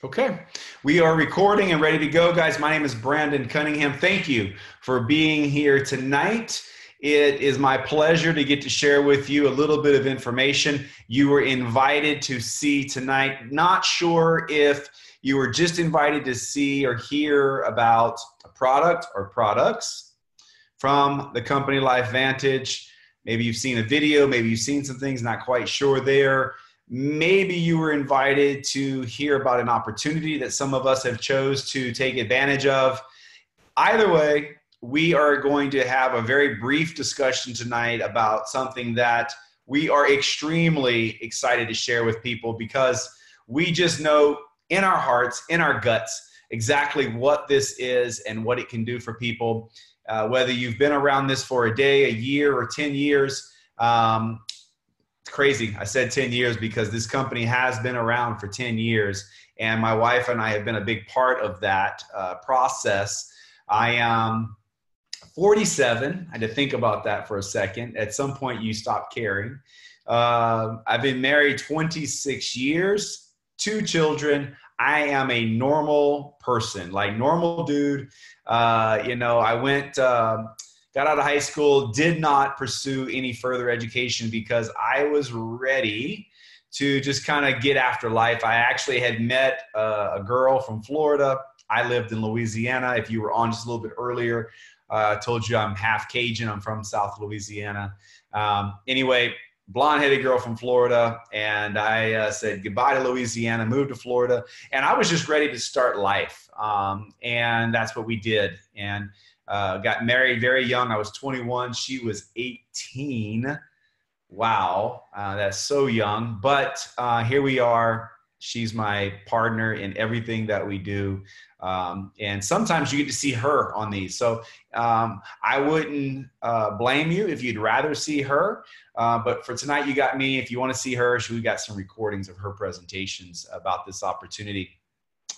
Okay, we are recording and ready to go, guys. My name is Brandon Cunningham. Thank you for being here tonight. It is my pleasure to get to share with you a little bit of information you were invited to see tonight. Not sure if you were just invited to see or hear about a product or products from the company Life Vantage. Maybe you've seen a video, maybe you've seen some things, not quite sure there. Maybe you were invited to hear about an opportunity that some of us have chose to take advantage of. Either way, we are going to have a very brief discussion tonight about something that we are extremely excited to share with people because we just know in our hearts, in our guts, exactly what this is and what it can do for people. Whether you've been around this for a day, a year, or 10 years, it's crazy. I said 10 years because this company has been around for 10 years, and my wife and I have been a big part of that process. I am 47. I had to think about that for a second. At some point, you stop caring. I've been married 26 years, 2 children. I am a normal person, like normal dude. I went, got out of high school, did not pursue any further education because I was ready to just kind of get after life. I actually had met a girl from Florida. I lived in Louisiana. If you were on just a little bit earlier, I told you I'm half Cajun. I'm from South Louisiana. Anyway, blonde-headed girl from Florida, and I said goodbye to Louisiana, moved to Florida, and I was just ready to start life, and that's what we did, and got married very young. I was 21. She was 18. Wow, that's so young, but here we are. She's my partner in everything that we do. And sometimes you get to see her on these. So I wouldn't blame you if you'd rather see her. But for tonight, you got me. If you want to see her, we got some recordings of her presentations about this opportunity.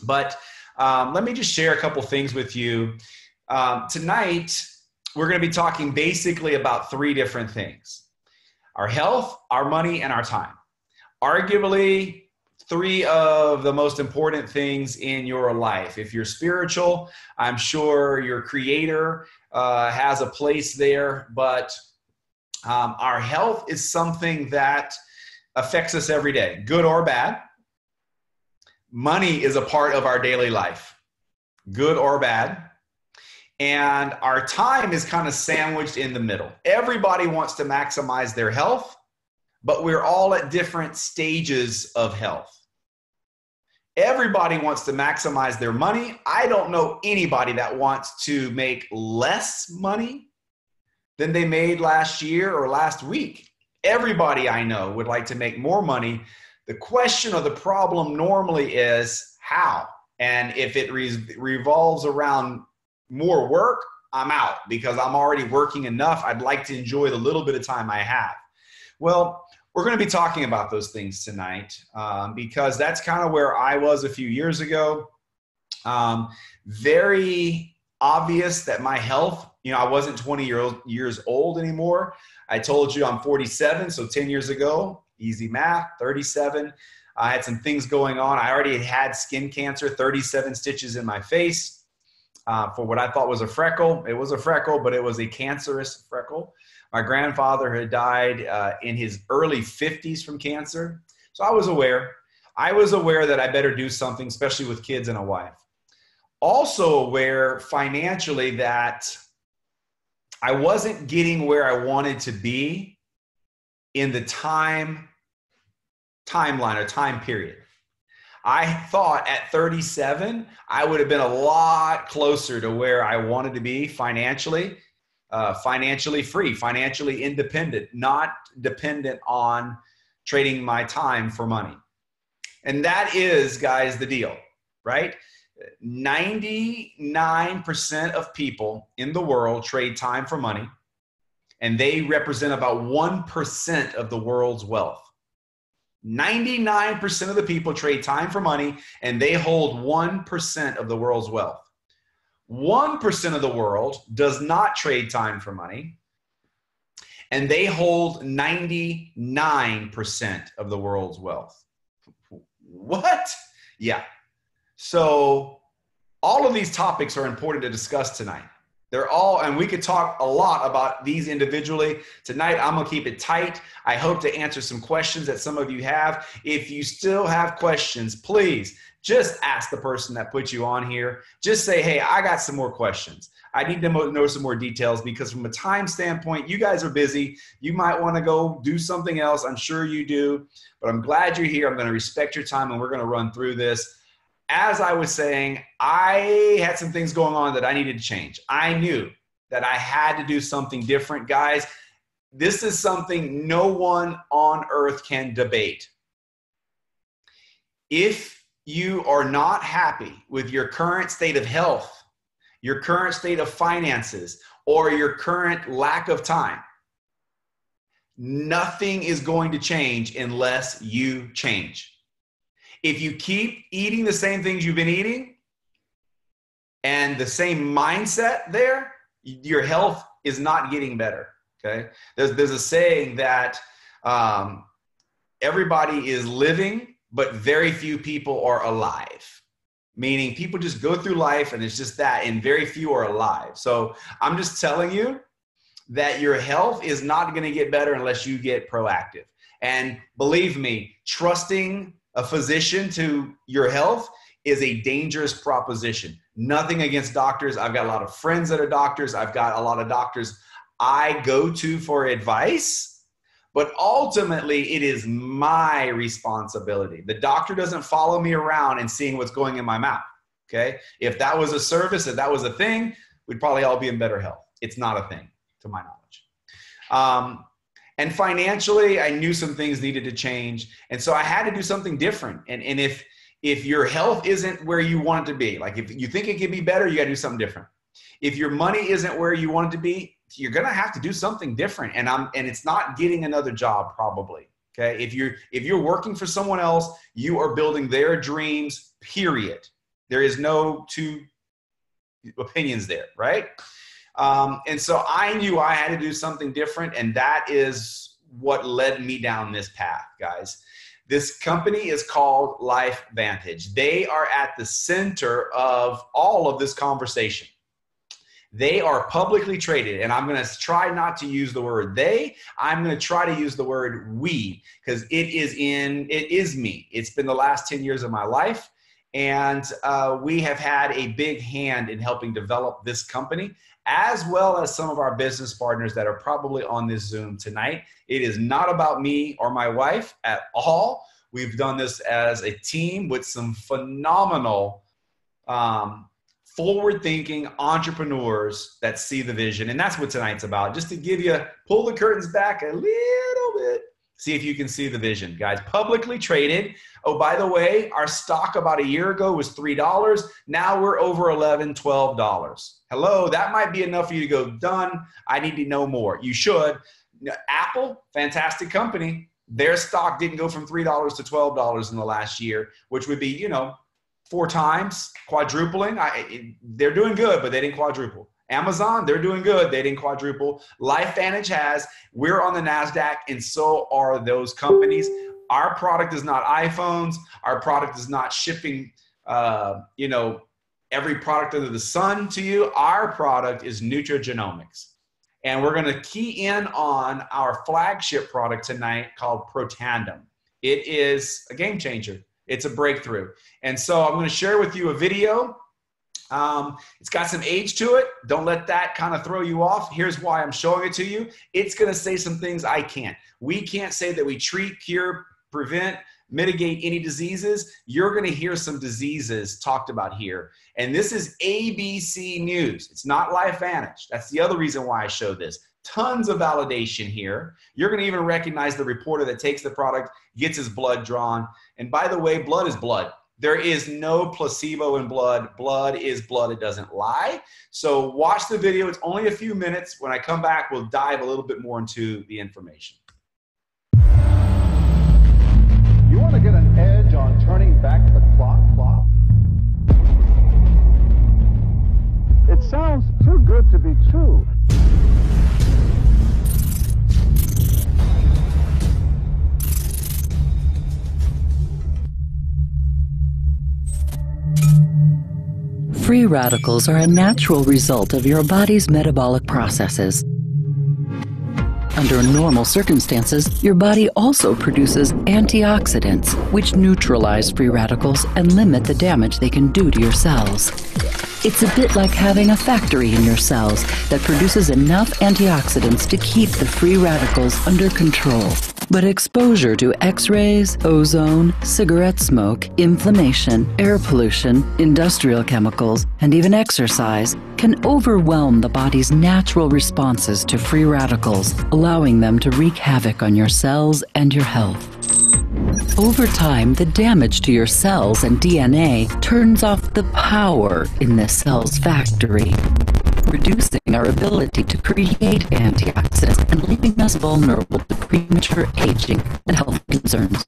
But let me just share a couple things with you. Tonight, we're going to be talking basically about 3 different things: our health, our money, and our time. Arguably, 3 of the most important things in your life. If you're spiritual, I'm sure your creator has a place there, but our health is something that affects us every day, good or bad. Money is a part of our daily life, good or bad. And our time is kind of sandwiched in the middle. Everybody wants to maximize their health, but we're all at different stages of health. Everybody wants to maximize their money. I don't know anybody that wants to make less money than they made last year or last week. Everybody I know would like to make more money. The question or the problem normally is how. And if it revolves around more work, I'm out because I'm already working enough. I'd like to enjoy the little bit of time I have. Well, we're going to be talking about those things tonight because that's kind of where I was a few years ago. Very obvious that my health, I wasn't 20 years old anymore. I told you I'm 47, so 10 years ago, easy math, 37. I had some things going on. I already had skin cancer, 37 stitches in my face for what I thought was a freckle. It was a freckle, but it was a cancerous freckle. My grandfather had died in his early 50s from cancer. So I was aware. I was aware that I better do something, especially with kids and a wife. Also aware financially that I wasn't getting where I wanted to be in the timeline or time period. I thought at 37, I would have been a lot closer to where I wanted to be financially. Financially free, financially independent, not dependent on trading my time for money. And that is, guys, the deal, right? 99% of people in the world trade time for money, and they represent about 1% of the world's wealth. 99% of the people trade time for money, and they hold 1% of the world's wealth. 1% of the world does not trade time for money, and they hold 99% of the world's wealth. What? Yeah. So all of these topics are important to discuss tonight. They're all, and we could talk a lot about these individually. Tonight, I'm gonna keep it tight. I hope to answer some questions that some of you have. If you still have questions, please just ask the person that put you on here. Just say, hey, I got some more questions. I need to know some more details, because from a time standpoint, you guys are busy. You might wanna go do something else. I'm sure you do, but I'm glad you're here. I'm gonna respect your time, and we're gonna run through this. As I was saying, I had some things going on that I needed to change. I knew that I had to do something different. Guys, this is something no one on earth can debate. If you are not happy with your current state of health, your current state of finances, or your current lack of time, nothing is going to change unless you change. If you keep eating the same things you've been eating and the same mindset there, your health is not getting better, okay? There's a saying that everybody is living, but very few people are alive. Meaning people just go through life and it's just that, and very few are alive. So I'm just telling you that your health is not gonna get better unless you get proactive. And believe me, trusting a physician to your health is a dangerous proposition. Nothing against doctors. I've got a lot of friends that are doctors. I've got a lot of doctors I go to for advice, but ultimately it is my responsibility. The doctor doesn't follow me around and seeing what's going in my mouth, okay? If that was a service, if that was a thing, we'd probably all be in better health. It's not a thing, to my knowledge. And financially, I knew some things needed to change. And so I had to do something different. And if your health isn't where you want it to be, like if you think it could be better, you got to do something different. If your money isn't where you want it to be, you're going to have to do something different. And it's not getting another job probably. Okay. If you're working for someone else, you are building their dreams, period. There is no two opinions there, right? And so I knew I had to do something different, and that is what led me down this path, guys. This company is called LifeVantage. They are at the center of all of this conversation. They are publicly traded, and I'm going to try not to use the word they. I'm going to try to use the word we, because it is me. It's been the last 10 years of my life, and we have had a big hand in helping develop this company, as well as some of our business partners that are probably on this Zoom tonight. It is not about me or my wife at all. We've done this as a team with some phenomenal forward-thinking entrepreneurs that see the vision. And that's what tonight's about. Just to pull the curtains back a little bit, see if you can see the vision, guys. Publicly traded. Oh, by the way, our stock about a year ago was $3. Now we're over $11, $12. Hello, that might be enough for you to go, done. I need to know more. You should. Apple, fantastic company. Their stock didn't go from $3 to $12 in the last year, which would be, 4 times, quadrupling. They're doing good, but they didn't quadruple. Amazon, they're doing good. They didn't quadruple. LifeVantage has. We're on the NASDAQ, and so are those companies. Our product is not iPhones. Our product is not shipping, every product under the sun to you. Our product is nutrigenomics. And we're going to key in on our flagship product tonight called Protandem. It is a game changer. It's a breakthrough. And so I'm going to share with you a video. It's got some age to it. Don't let that kind of throw you off. Here's why I'm showing it to you. It's going to say some things I can't. We can't say that we treat, cure, prevent, mitigate any diseases. You're going to hear some diseases talked about here. And this is ABC News. It's not LifeVantage. That's the other reason why I show this. Tons of validation here. You're going to even recognize the reporter that takes the product, gets his blood drawn. And by the way, blood is blood. There is no placebo in blood. Blood is blood. It doesn't lie. So watch the video. It's only a few minutes. When I come back, we'll dive a little bit more into the information. You want to get an edge on turning back the clock? It sounds too good to be true. Free radicals are a natural result of your body's metabolic processes. Under normal circumstances, your body also produces antioxidants, which neutralize free radicals and limit the damage they can do to your cells. It's a bit like having a factory in your cells that produces enough antioxidants to keep the free radicals under control. But exposure to X-rays, ozone, cigarette smoke, inflammation, air pollution, industrial chemicals, and even exercise can overwhelm the body's natural responses to free radicals, allowing them to wreak havoc on your cells and your health. Over time, the damage to your cells and DNA turns off the power in the cell's factory, reducing our ability to create antioxidants and leaving us vulnerable to premature aging and health concerns.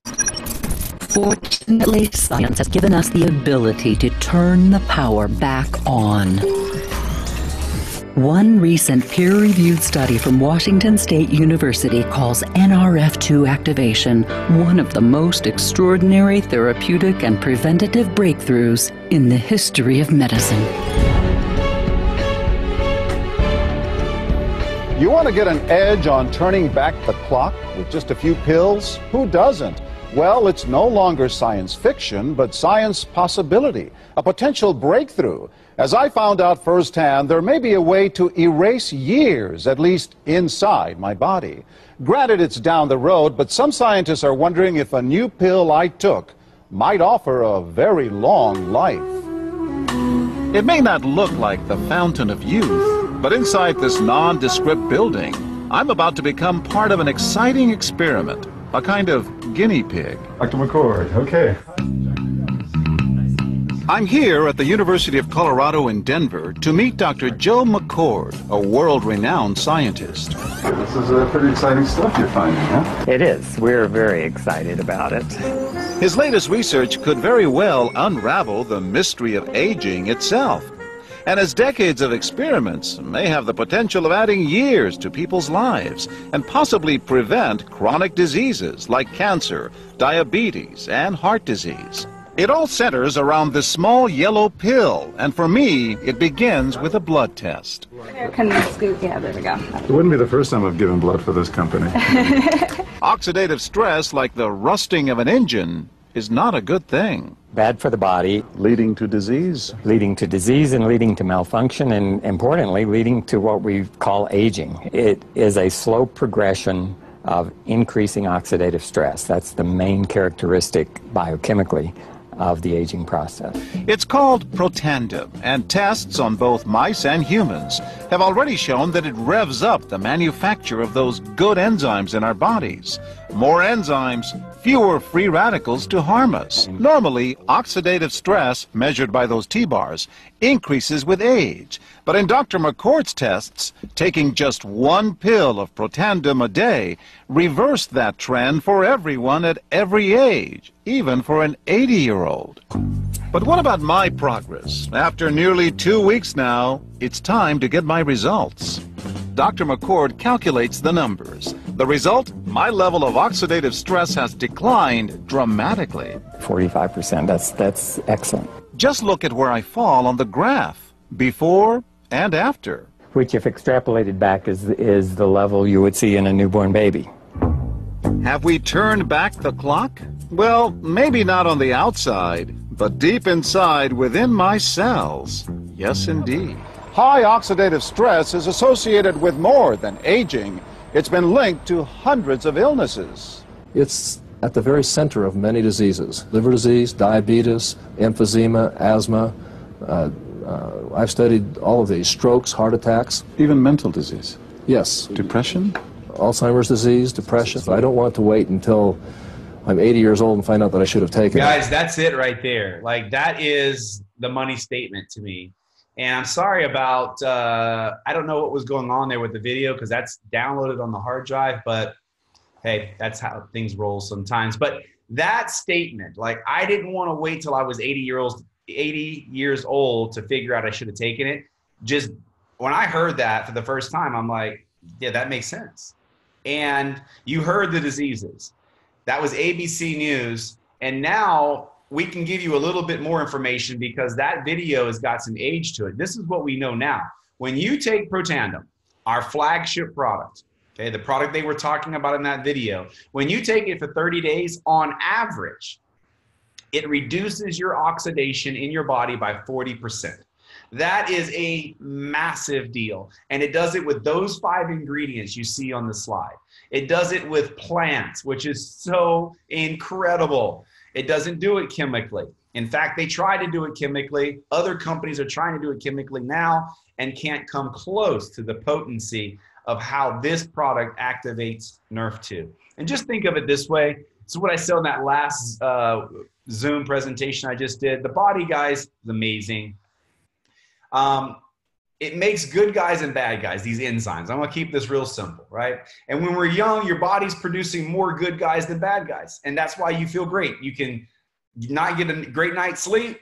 Fortunately, science has given us the ability to turn the power back on. One recent peer-reviewed study from Washington State University calls NRF2 activation one of the most extraordinary therapeutic and preventative breakthroughs in the history of medicine. You want to get an edge on turning back the clock with just a few pills? Who doesn't? Well, it's no longer science fiction, but science possibility, a potential breakthrough. As I found out firsthand, there may be a way to erase years, at least inside my body. Granted, it's down the road, but some scientists are wondering if a new pill I took might offer a very long life. It may not look like the fountain of youth, but inside this nondescript building, I'm about to become part of an exciting experiment, a kind of guinea pig. Dr. McCord, okay. I'm here at the University of Colorado in Denver to meet Dr. Joe McCord, a world-renowned scientist. This is pretty exciting stuff you're finding, huh? It is. We're very excited about it. His latest research could very well unravel the mystery of aging itself. And his decades of experiments may have the potential of adding years to people's lives and possibly prevent chronic diseases like cancer, diabetes, and heart disease. It all centers around this small yellow pill, and for me, it begins with a blood test. Can we scoop? Yeah, there we go. It wouldn't be the first time I've given blood for this company. Oxidative stress, like the rusting of an engine, is not a good thing. Bad for the body. Leading to disease. Leading to disease and leading to malfunction, and importantly, leading to what we call aging. It is a slow progression of increasing oxidative stress. That's the main characteristic biochemically of the aging process. It's called Protandim, and tests on both mice and humans have already shown that it revs up the manufacture of those good enzymes in our bodies. More enzymes, fewer free radicals to harm us. Normally, oxidative stress, measured by those T-bars, increases with age. But in Dr. McCord's tests, taking just one pill of Protandim a day reversed that trend for everyone at every age, even for an 80-year-old. But what about my progress? After nearly 2 weeks now, it's time to get my results. Dr. McCord calculates the numbers. The result? My level of oxidative stress has declined dramatically. 45%, that's excellent. Just look at where I fall on the graph, before and after. Which, if extrapolated back, is the level you would see in a newborn baby. Have we turned back the clock? Well, maybe not on the outside, but deep inside within my cells. Yes, indeed. High oxidative stress is associated with more than aging. It's been linked to hundreds of illnesses. It's at the very center of many diseases: liver disease, diabetes, emphysema, asthma. I've studied all of these: strokes, heart attacks. Even mental disease. Yes. Depression? Alzheimer's disease, depression. I don't want to wait until I'm 80 years old and find out that I should have taken it. Guys, that's it right there. Like, that is the money statement to me. And I'm sorry about, I don't know what was going on there with the video because that's downloaded on the hard drive, but hey, that's how things roll sometimes. But that statement, like, I didn't want to wait till I was 80 years old to figure out I should have taken it. Just when I heard that for the first time, I'm like, yeah, that makes sense. And you heard the diseases. That was ABC News. And now we can give you a little bit more information because that video has got some age to it. This is what we know now. When you take Protandim, our flagship product, okay, the product they were talking about in that video, when you take it for 30 days, on average, it reduces your oxidation in your body by 40%. That is a massive deal. And it does it with those 5 ingredients you see on the slide. It does it with plants, which is so incredible. It doesn't do it chemically. In fact, they try to do it chemically. Other companies are trying to do it chemically now and can't come close to the potency of how this product activates NRF2. And just think of it this way. So what I said on that last Zoom presentation I just did, the body, guys, is amazing. It makes good guys and bad guys, these enzymes. I'm gonna keep this real simple, right? And when we're young, your body's producing more good guys than bad guys. And that's why you feel great. You can not get a great night's sleep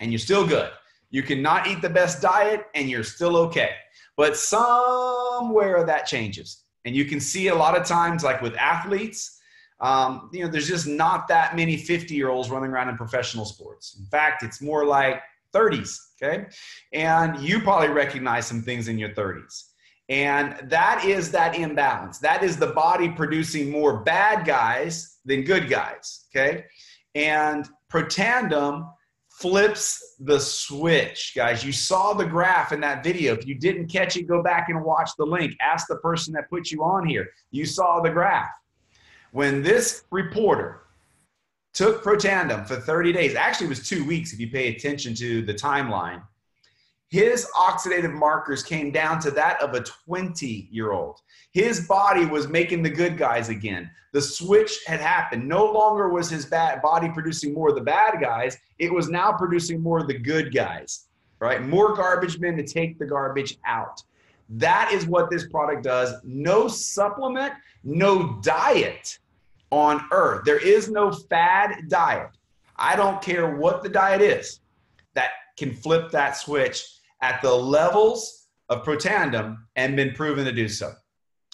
and you're still good. You can not eat the best diet and you're still okay. But somewhere that changes. And you can see a lot of times, like with athletes, there's just not that many 50-year-olds running around in professional sports. In fact, it's more like 30s, okay? And you probably recognize some things in your 30s. And that is that imbalance. That is the body producing more bad guys than good guys, okay? And Protandim flips the switch, guys. You saw the graph in that video. If you didn't catch it, go back and watch the link. Ask the person that put you on here. You saw the graph. When this reporter took Protandim for 30 days, actually it was 2 weeks if you pay attention to the timeline, his oxidative markers came down to that of a 20-year-old. His body was making the good guys again. The switch had happened. No longer was his body producing more of the bad guys. It was now producing more of the good guys, right? More garbage men to take the garbage out. That is what this product does. No supplement, no diet on earth. There is no fad diet. I don't care what the diet is that can flip that switch at the levels of Protandim and been proven to do so.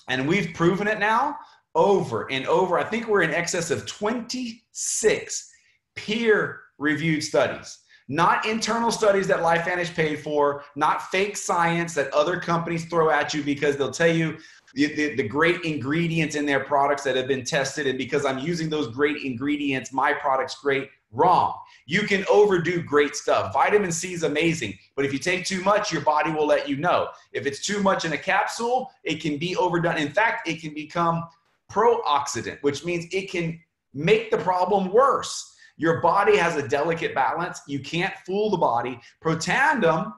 And we've proven it now over and over. I think we're in excess of 26 peer-reviewed studies. Not internal studies that LifeVantage paid for, not fake science that other companies throw at you because they'll tell you the great ingredients in their products that have been tested, and because I'm using those great ingredients, my product's great. Wrong. You can overdo great stuff. Vitamin C is amazing, but if you take too much, your body will let you know. If it's too much in a capsule, it can be overdone. In fact, it can become pro-oxidant, which means it can make the problem worse. Your body has a delicate balance. You can't fool the body. Protandim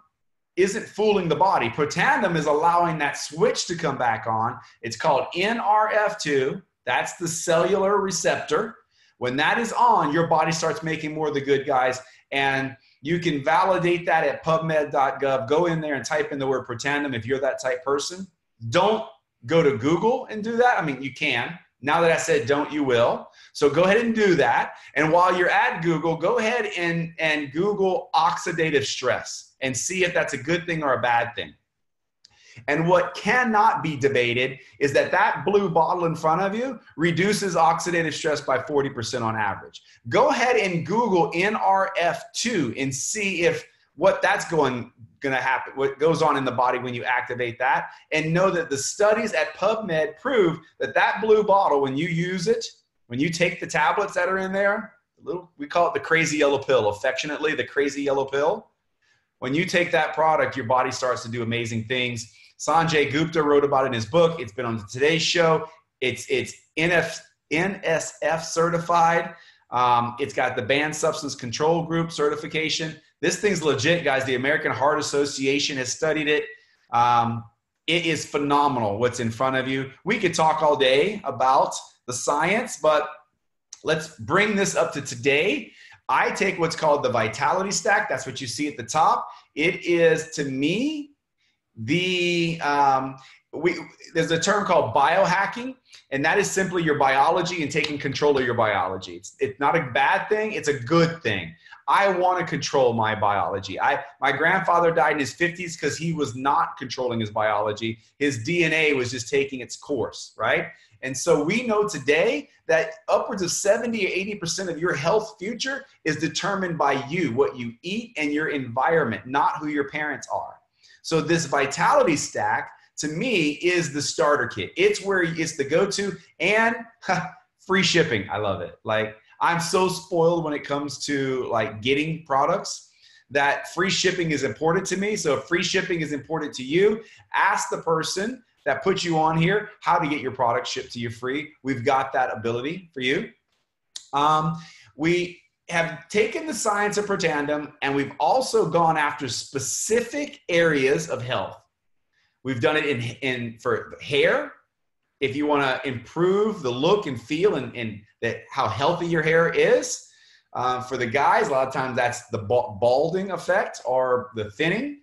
isn't fooling the body. Protandim is allowing that switch to come back on. It's called NRF2. That's the cellular receptor. When that is on, your body starts making more of the good guys, and you can validate that at pubmed.gov. Go in there and type in the word Protandim if you're that type person. Don't go to Google and do that. I mean, you can. Now that I said don't, you will. So go ahead and do that. And while you're at Google, go ahead and Google oxidative stress and see if that's a good thing or a bad thing. And what cannot be debated is that that blue bottle in front of you reduces oxidative stress by 40% on average. Go ahead and Google NRF2 and see if what that's going to happen, what goes on in the body when you activate that, and know that the studies at PubMed prove that that blue bottle, when you use it, when you take the tablets that are in there, we call it the crazy yellow pill, affectionately, the crazy yellow pill. When you take that product, your body starts to do amazing things. Sanjay Gupta wrote about it in his book. It's been on the Today Show. It's NSF certified. It's got the Banned Substance Control Group certification. This thing's legit, guys. The American Heart Association has studied it. It is phenomenal what's in front of you. We could talk all day about the science, but let's bring this up to today. I take what's called the Vitality Stack. That's what you see at the top. It is, to me, there's a term called biohacking, and that is simply your biology and taking control of your biology. It's not a bad thing. It's a good thing. I want to control my biology. My grandfather died in his 50s because he was not controlling his biology. His DNA was just taking its course, right? And so we know today that upwards of 70 or 80% of your health future is determined by you, what you eat and your environment, not who your parents are. So this vitality stack, to me, is the starter kit. It's where it's the go-to, and free shipping. I love it. Like, I'm so spoiled when it comes to like getting products that free shipping is important to me. So if free shipping is important to you, ask the person that put you on here how to get your product shipped to you free. We've got that ability for you. We have taken the science of Protandim, and we've also gone after specific areas of health. We've done it for hair. If you want to improve the look and feel and how healthy your hair is. For the guys, a lot of times that's the balding effect or the thinning.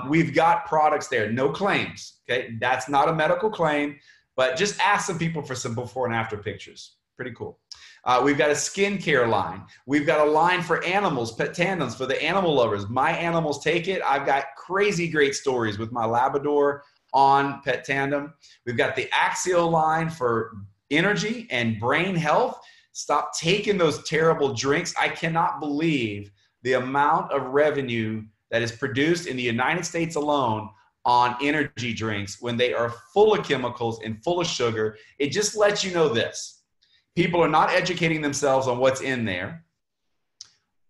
We've got products there, no claims. Okay, that's not a medical claim, but just ask some people for some before and after pictures. Pretty cool. We've got a skincare line. We've got a line for animals, pet tandems for the animal lovers. My animals take it. I've got crazy great stories with my Labrador on pet tandem. We've got the Axial line for energy and brain health. Stop taking those terrible drinks. I cannot believe the amount of revenue that is produced in the United States alone on energy drinks when they are full of chemicals and full of sugar. It just lets you know this. People are not educating themselves on what's in there,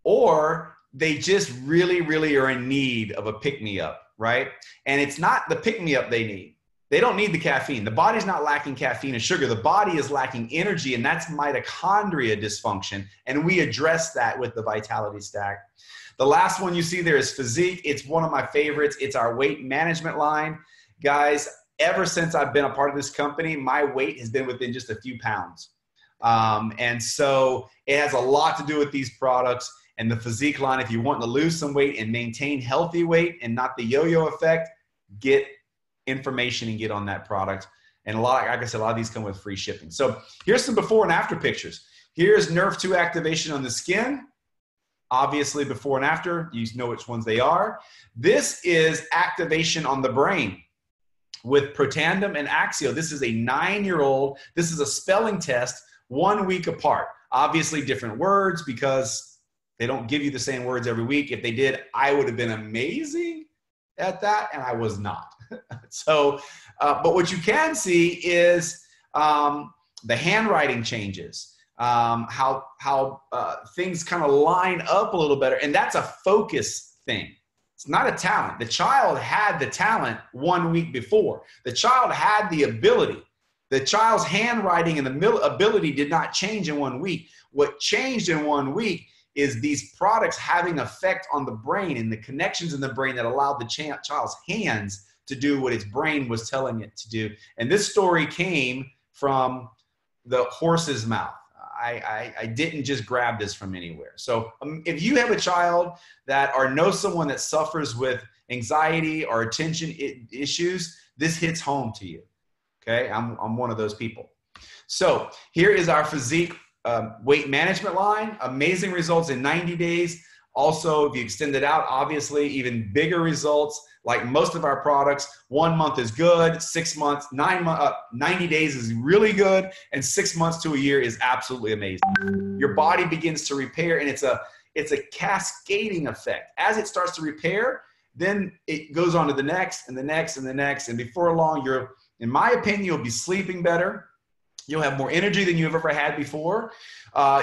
or they just really, really are in need of a pick-me-up, right? And it's not the pick-me-up they need. They don't need the caffeine. The body's not lacking caffeine and sugar. The body is lacking energy, and that's mitochondria dysfunction, and we address that with the Vitality Stack. The last one you see there is Physique. It's one of my favorites. It's our weight management line. Guys, ever since I've been a part of this company, my weight has been within just a few pounds. And so it has a lot to do with these products and the Physique line. If you want to lose some weight and maintain healthy weight and not the yo-yo effect, get information and get on that product. And like I said, a lot of these come with free shipping. So here's some before and after pictures. Here's Nerve 2 activation on the skin. Obviously before and after, you know which ones they are. This is activation on the brain with Protandim and Axio. This is a 9-year-old. This is a spelling test 1 week apart. Obviously different words because they don't give you the same words every week. If they did, I would have been amazing at that, and I was not. So, but what you can see is the handwriting changes, how things kind of line up a little better, and that's a focus thing. It's not a talent. The child had the talent 1 week before. The child had the ability. The child's handwriting and the ability did not change in 1 week. What changed in 1 week is these products having effect on the brain and the connections in the brain that allowed the child's hands to do what its brain was telling it to do. And this story came from the horse's mouth. I didn't just grab this from anywhere. So if you have a child that or know someone that suffers with anxiety or attention issues, this hits home to you. Okay, I'm one of those people. So here is our Physique weight management line. Amazing results in 90 days. Also, if you extend it out, obviously even bigger results. Like most of our products, 1 month is good, 6 months, 90 days is really good, and 6 months to a year is absolutely amazing. Your body begins to repair, and it's a cascading effect. As it starts to repair, then it goes on to the next and the next and the next, and before long, in my opinion, you'll be sleeping better. You'll have more energy than you've ever had before.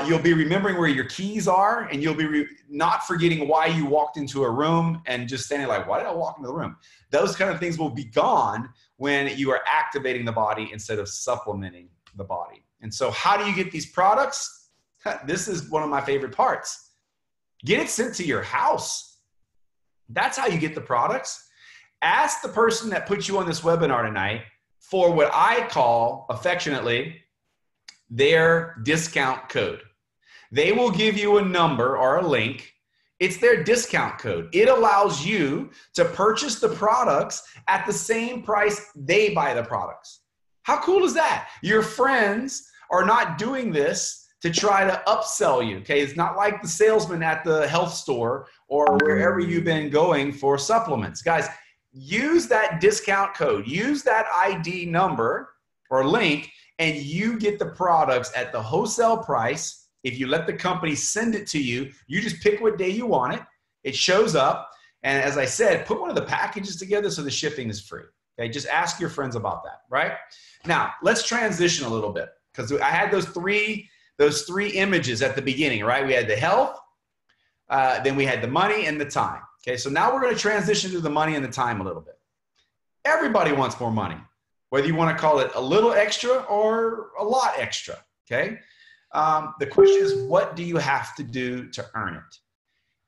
You'll be remembering where your keys are, and you'll be not forgetting why you walked into a room and just standing like, why did I walk into the room? Those kind of things will be gone when you are activating the body instead of supplementing the body. And so how do you get these products? This is one of my favorite parts. Get it sent to your house. That's how you get the products. Ask the person that put you on this webinar tonight for what I call affectionately their discount code. They will give you a number or a link, It's their discount code. It allows you to purchase the products at the same price they buy the products. How cool is that? Your friends are not doing this to try to upsell you, okay? It's not like the salesman at the health store or wherever you've been going for supplements. Guys, use that discount code, use that ID number or link, and you get the products at the wholesale price. If you let the company send it to you, you just pick what day you want it. It shows up. And as I said, put one of the packages together so the shipping is free. Okay, just ask your friends about that, right? Now, let's transition a little bit because I had those three images at the beginning, right? We had the health, then we had the money and the time. Okay, so now we're going to transition to the money and the time a little bit. Everybody wants more money, whether you want to call it a little extra or a lot extra, okay? The question is, what do you have to do to earn it?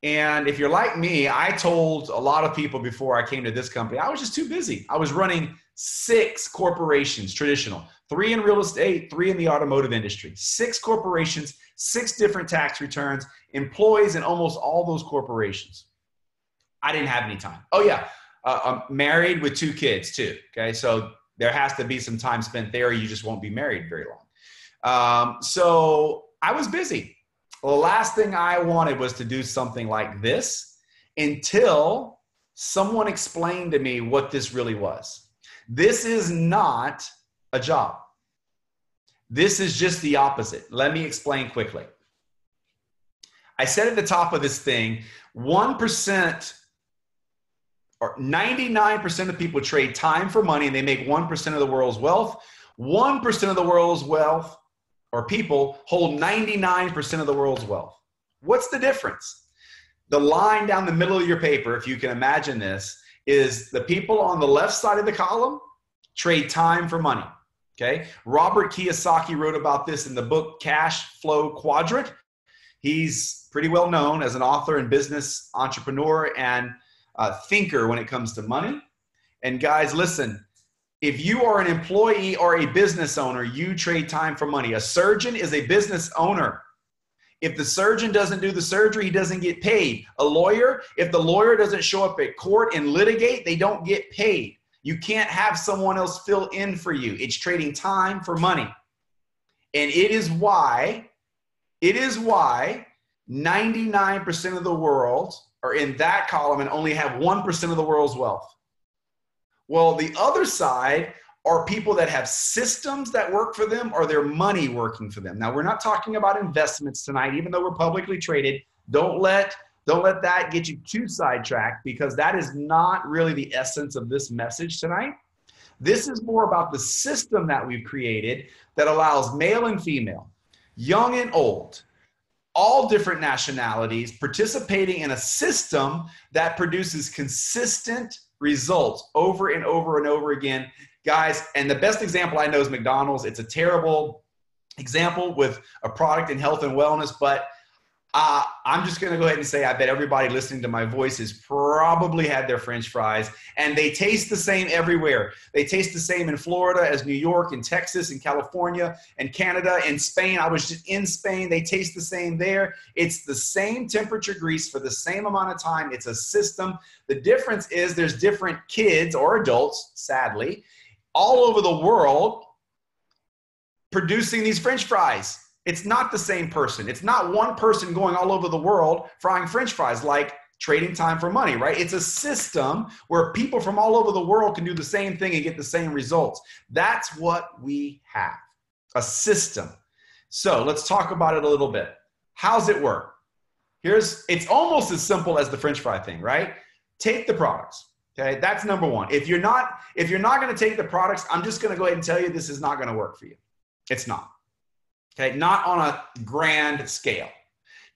And if you're like me, I told a lot of people before I came to this company, I was just too busy. I was running 6 corporations, traditional, 3 in real estate, 3 in the automotive industry, 6 corporations, 6 different tax returns, employees in almost all those corporations. I didn't have any time. Oh yeah, I'm married with 2 kids too, okay? So there has to be some time spent there. You just won't be married very long. So I was busy. Well, the last thing I wanted was to do something like this until someone explained to me what this really was. This is not a job. This is just the opposite. Let me explain quickly. I said at the top of this thing, 1% or 99% of people trade time for money and they make 1% of the world's wealth. 1% of the world's wealth or people hold 99% of the world's wealth. What's the difference? The line down the middle of your paper, if you can imagine this, is the people on the left side of the column trade time for money, okay? Robert Kiyosaki wrote about this in the book Cash Flow Quadrant. He's pretty well known as an author and business entrepreneur and thinker when it comes to money. And guys, listen, if you are an employee or a business owner, you trade time for money. A surgeon is a business owner. If the surgeon doesn't do the surgery, he doesn't get paid. A lawyer, if the lawyer doesn't show up at court and litigate, they don't get paid. You can't have someone else fill in for you. It's trading time for money. And it is why 99% of the world are in that column and only have 1% of the world's wealth. Well, the other side are people that have systems that work for them or their money working for them. Now, we're not talking about investments tonight, even though we're publicly traded. Don't let that get you too sidetracked because that is not really the essence of this message tonight. This is more about the system that we've created that allows male and female, young and old, all different nationalities participating in a system that produces consistent results over and over and over again. Guys, and the best example I know is McDonald's. It's a terrible example with a product in health and wellness, but I'm just going to go ahead and say I bet everybody listening to my voice has probably had their French fries, and they taste the same everywhere. They taste the same in Florida as New York and Texas and California and Canada and Spain. I was just in Spain. They taste the same there. It's the same temperature grease for the same amount of time. It's a system. The difference is there's different kids or adults, sadly, all over the world producing these French fries. It's not the same person. It's not one person going all over the world frying French fries like trading time for money, right? It's a system where people from all over the world can do the same thing and get the same results. That's what we have, a system. So let's talk about it a little bit. How's it work? It's almost as simple as the French fry thing, right? Take the products. Okay, that's number one. If you're not going to take the products, I'm just going to go ahead and tell you this is not going to work for you. It's not. Okay, not on a grand scale.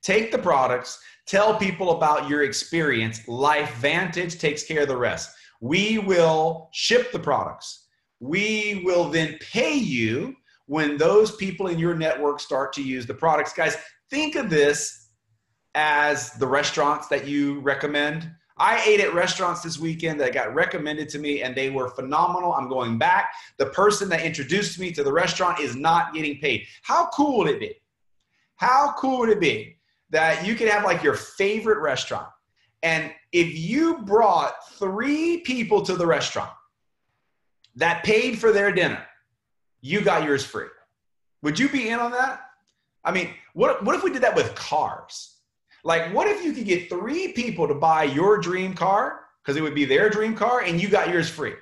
Take the products, tell people about your experience. LifeVantage takes care of the rest. We will ship the products. We will then pay you when those people in your network start to use the products. Guys, think of this as the restaurants that you recommend. I ate at restaurants this weekend that got recommended to me and they were phenomenal. I'm going back. The person that introduced me to the restaurant is not getting paid. How cool would it be? How cool would it be that you could have like your favorite restaurant. And if you brought 3 people to the restaurant that paid for their dinner, you got yours free. Would you be in on that? I mean, what if we did that with cars? Like, what if you could get 3 people to buy your dream car, because it would be their dream car, and you got yours free?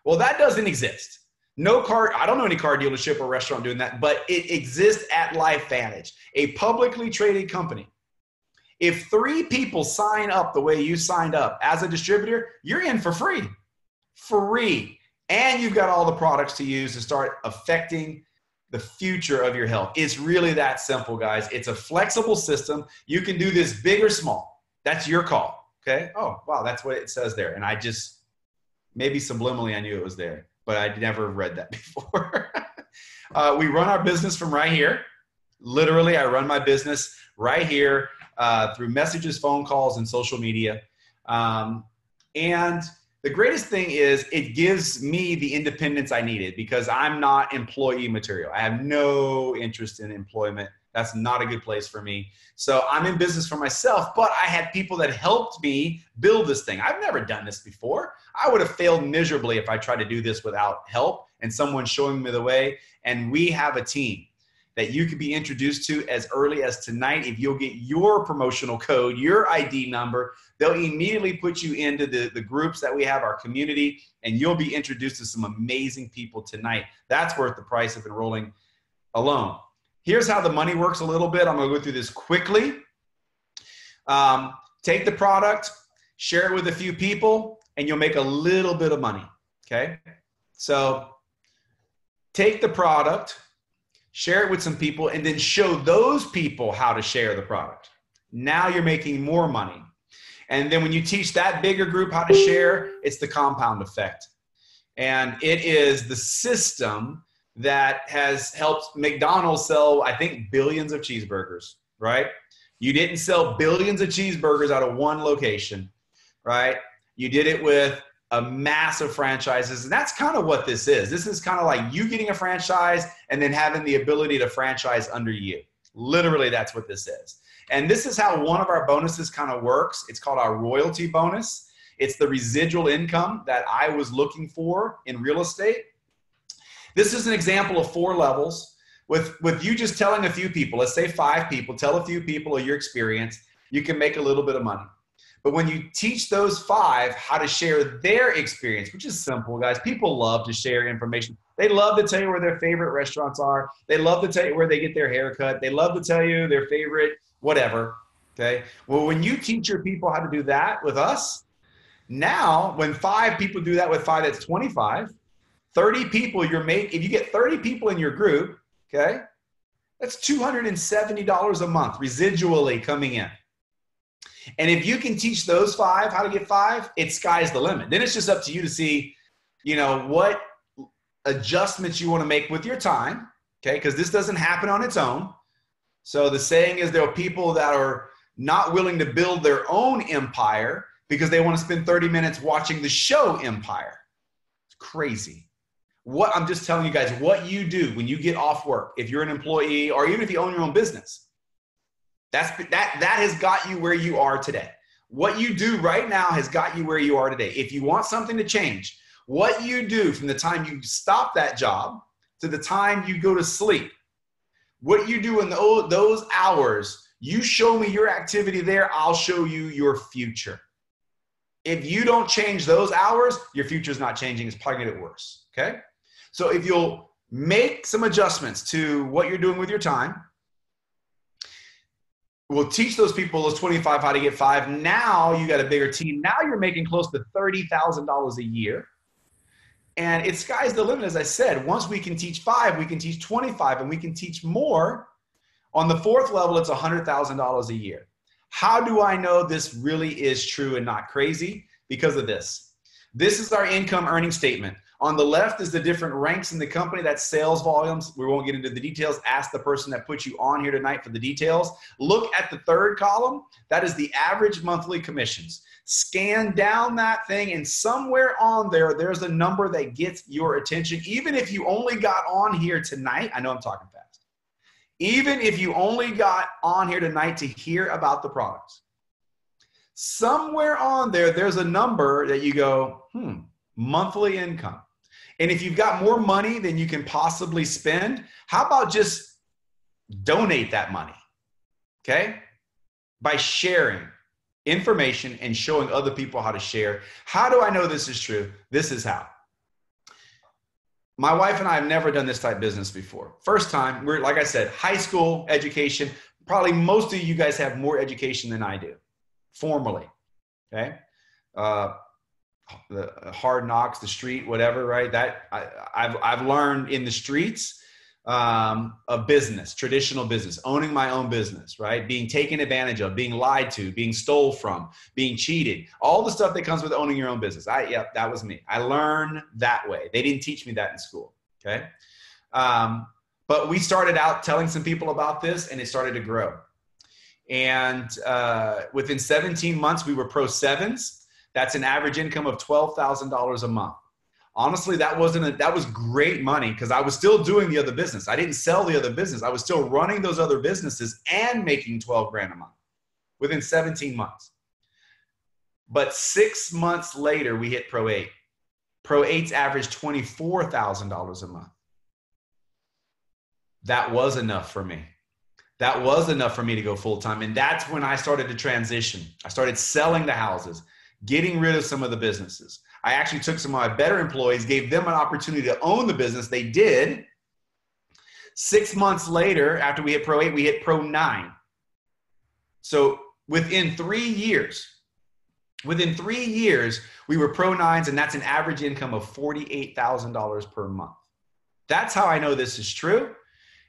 Well, that doesn't exist. No car, I don't know any car dealership or restaurant doing that, but it exists at LifeVantage, a publicly traded company. If 3 people sign up the way you signed up as a distributor, you're in for free. Free. And you've got all the products to use to start affecting the future of your health. It's really that simple, guys. It's a flexible system. You can do this big or small. That's your call, okay? Oh, wow, that's what it says there. And I just, maybe subliminally I knew it was there, but I'd never read that before. We run our business from right here. Literally, I run my business right here through messages, phone calls, and social media. And the greatest thing is it gives me the independence I needed because I'm not employee material. I have no interest in employment. That's not a good place for me. So I'm in business for myself, but I had people that helped me build this thing. I've never done this before. I would have failed miserably if I tried to do this without help and someone showing me the way. And we have a team that you could be introduced to as early as tonight. If you'll get your promotional code, your ID number, they'll immediately put you into the groups that we have, our community, and you'll be introduced to some amazing people tonight. That's worth the price of enrolling alone. Here's how the money works a little bit. I'm gonna go through this quickly. Take the product, share it with a few people, and you'll make a little bit of money, okay? So take the product, share it with some people, and then show those people how to share the product. Now you're making more money. And then when you teach that bigger group how to share, it's the compound effect. And it is the system that has helped McDonald's sell, I think, billions of cheeseburgers, right? You didn't sell billions of cheeseburgers out of one location, right? You did it with a massive franchises. And that's kind of what this is. This is kind of like you getting a franchise and then having the ability to franchise under you. Literally, that's what this is. And this is how one of our bonuses kind of works. It's called our royalty bonus. It's the residual income that I was looking for in real estate. This is an example of 4 levels. With you just telling a few people, let's say 5 people, tell a few people of your experience, you can make a little bit of money. But when you teach those 5 how to share their experience, which is simple, guys, people love to share information. They love to tell you where their favorite restaurants are. They love to tell you where they get their haircut. They love to tell you their favorite whatever, okay? Well, when you teach your people how to do that with us, now when 5 people do that with 5, that's 25. 30 people if you get 30 people in your group, okay, that's $270 a month residually coming in. And if you can teach those 5 how to get 5, it's sky's the limit. Then it's just up to you to see, you know, what adjustments you want to make with your time, okay? Because this doesn't happen on its own. So the saying is there are people that are not willing to build their own empire because they want to spend 30 minutes watching the show Empire. It's crazy. I'm just telling you guys what you do when you get off work, if you're an employee or even if you own your own business. That has got you where you are today. What you do right now has got you where you are today. If you want something to change, what you do from the time you stop that job to the time you go to sleep, what you do in those hours, you show me your activity there, I'll show you your future. If you don't change those hours, your future's not changing. It's probably going to get worse, okay? So if you'll make some adjustments to what you're doing with your time, we'll teach those people, those 25, how to get 5. Now you got a bigger team. Now you're making close to $30,000 a year. And it's sky's the limit, as I said. Once we can teach 5, we can teach 25, and we can teach more. On the 4th level, it's $100,000 a year. How do I know this really is true and not crazy? Because of this. This is our income earning statement. On the left is the different ranks in the company. That's sales volumes. We won't get into the details. Ask the person that put you on here tonight for the details. Look at the 3rd column. That is the average monthly commissions. Scan down that thing, and somewhere on there, there's a number that gets your attention. Even if you only got on here tonight, I know I'm talking fast. Even if you only got on here tonight to hear about the products, somewhere on there, there's a number that you go, monthly income. And if you've got more money than you can possibly spend, how about just donate that money, okay? By sharing information and showing other people how to share. How do I know this is true? This is how. My wife and I have never done this type of business before. First time, we're, like I said, high school education. Probably most of you guys have more education than I do, formally, okay? The hard knocks, the street, whatever, right? That I've learned in the streets of business, traditional business, owning my own business, right? Being taken advantage of, being lied to, being stole from, being cheated, all the stuff that comes with owning your own business. Yep, that was me. I learned that way. They didn't teach me that in school, okay? But we started out telling some people about this, and it started to grow. And within 17 months, we were pro sevens. That's an average income of $12,000 a month. Honestly, that was great money because I was still doing the other business. I didn't sell the other business. I was still running those other businesses and making 12 grand a month within 17 months. But 6 months later, we hit Pro 8. Pro 8's averaged $24,000 a month. That was enough for me. That was enough for me to go full time. And that's when I started to transition. I started selling the houses, getting rid of some of the businesses. I actually took some of my better employees, gave them an opportunity to own the business. They did. 6 months later, after we hit Pro 8, we hit Pro 9. So within 3 years, we were Pro 9s, and that's an average income of $48,000 per month. That's how I know this is true.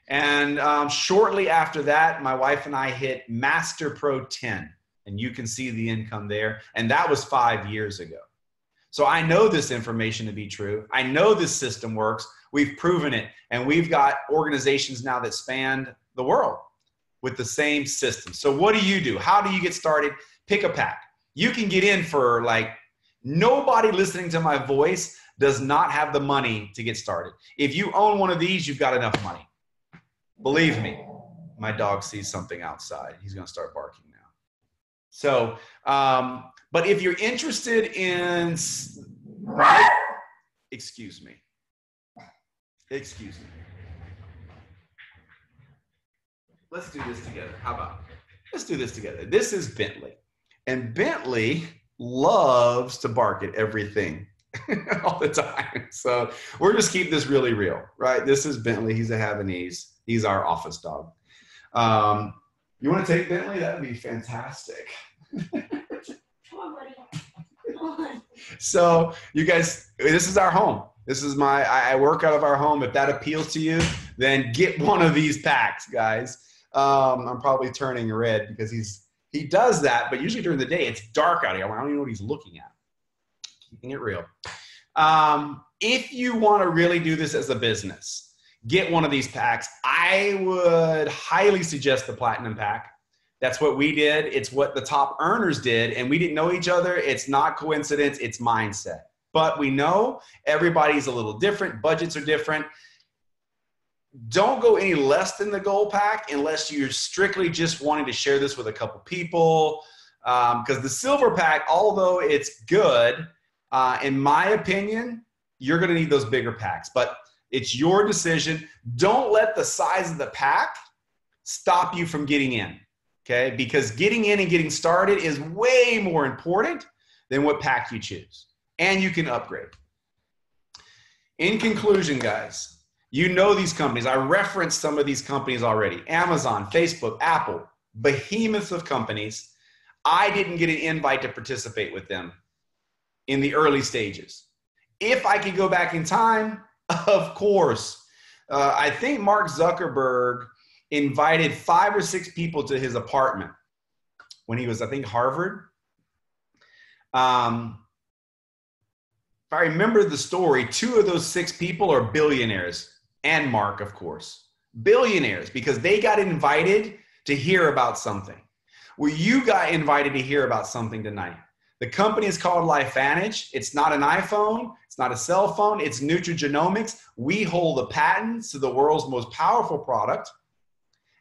And shortly after that, my wife and I hit Master Pro 10. And you can see the income there. And that was 5 years ago. So I know this information to be true. I know this system works. We've proven it. And we've got organizations now that span the world with the same system. So what do you do? How do you get started? Pick a pack. You can get in for nobody listening to my voice does not have the money to get started. If you own one of these, you've got enough money. Believe me, my dog sees something outside. He's going to start barking now. So, but if you're interested in, excuse me. Let's do this together. How about, let's do this together. This is Bentley. And Bentley loves to bark at everything all the time. So we're just keep this really real, right? This is Bentley. He's a Havanese. He's our office dog. You want to take Bentley? That would be fantastic. Come on, buddy. Come on. So you guys, this is our home. This is I work out of our home. If that appeals to you, then get one of these packs, guys. I'm probably turning red because he does that, but usually during the day, it's dark out here. I don't even know what he's looking at. Keeping it real. If you want to really do this as a business, get one of these packs. I would highly suggest the Platinum Pack. That's what we did. It's what the top earners did, and we didn't know each other. It's not coincidence. It's mindset. But we know everybody's a little different. Budgets are different. Don't go any less than the Gold Pack unless you're strictly just wanting to share this with a couple people. Because the Silver Pack, although it's good, in my opinion, you're going to need those bigger packs. But it's your decision. Don't let the size of the pack stop you from getting in, okay? Because getting in and getting started is way more important than what pack you choose. And you can upgrade. In conclusion, guys, you know these companies. I referenced some of these companies already. Amazon, Facebook, Apple, behemoths of companies. I didn't get an invite to participate with them in the early stages. If I could go back in time, of course. I think Mark Zuckerberg invited 5 or 6 people to his apartment when he was, I think, Harvard. If I remember the story, 2 of those 6 people are billionaires, and Mark, of course. Billionaires, because they got invited to hear about something. Well, you got invited to hear about something tonight. The company is called LifeVantage. It's not an iPhone. It's not a cell phone. It's nutrigenomics. We hold the patents to the world's most powerful product.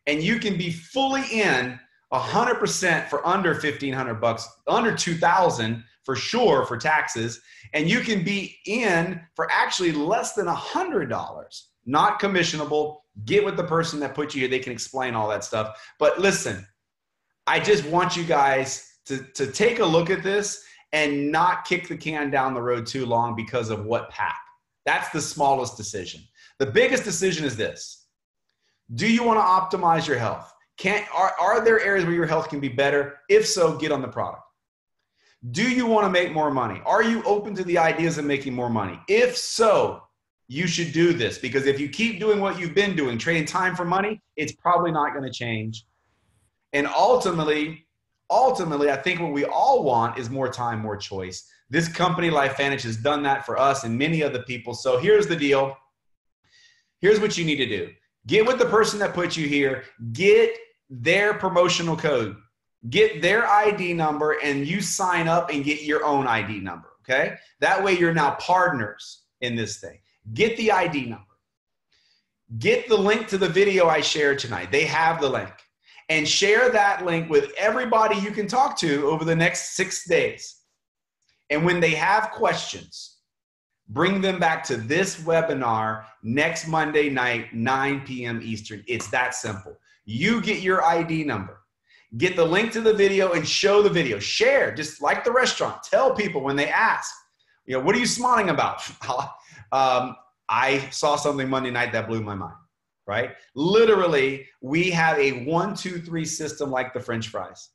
and you can be fully in 100% for under $1,500, under $2,000 for sure for taxes, and you can be in for actually less than $100, not commissionable. Get with the person that put you here. They can explain all that stuff. But listen, I just want you guys to take a look at this and not kick the can down the road too long because of what pack. That's the smallest decision. The biggest decision is this. Do you want to optimize your health? Are there areas where your health can be better? If so, get on the product. Do you want to make more money? Are you open to the ideas of making more money? If so, you should do this, because if you keep doing what you've been doing, trading time for money, it's probably not going to change. And ultimately, I think what we all want is more time, more choice. This company, LifeVantage, has done that for us and many other people. So here's the deal. Here's what you need to do. Get with the person that put you here. Get their promotional code. Get their ID number, and you sign up and get your own ID number, okay? That way you're now partners in this thing. Get the ID number. Get the link to the video I shared tonight. They have the link. And share that link with everybody you can talk to over the next 6 days. And when they have questions, bring them back to this webinar next Monday night, 9 p.m. Eastern. It's that simple. You get your ID number. Get the link to the video and show the video. Share, just like the restaurant. Tell people when they ask, what are you smiling about? I saw something Monday night that blew my mind, right? Literally, we have a 1, 2, 3 system like the French fries.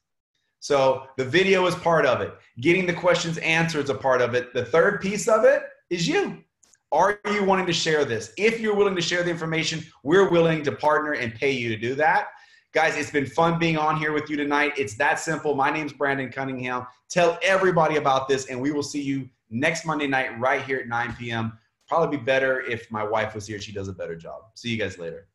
So the video is part of it. Getting the questions answered is a part of it. The third piece of it is you. Are you wanting to share this? If you're willing to share the information, we're willing to partner and pay you to do that. Guys, it's been fun being on here with you tonight. It's that simple. My name's Brandon Cunningham. Tell everybody about this, and we will see you next Monday night right here at 9 p.m. Probably be better if my wife was here. She does a better job. See you guys later.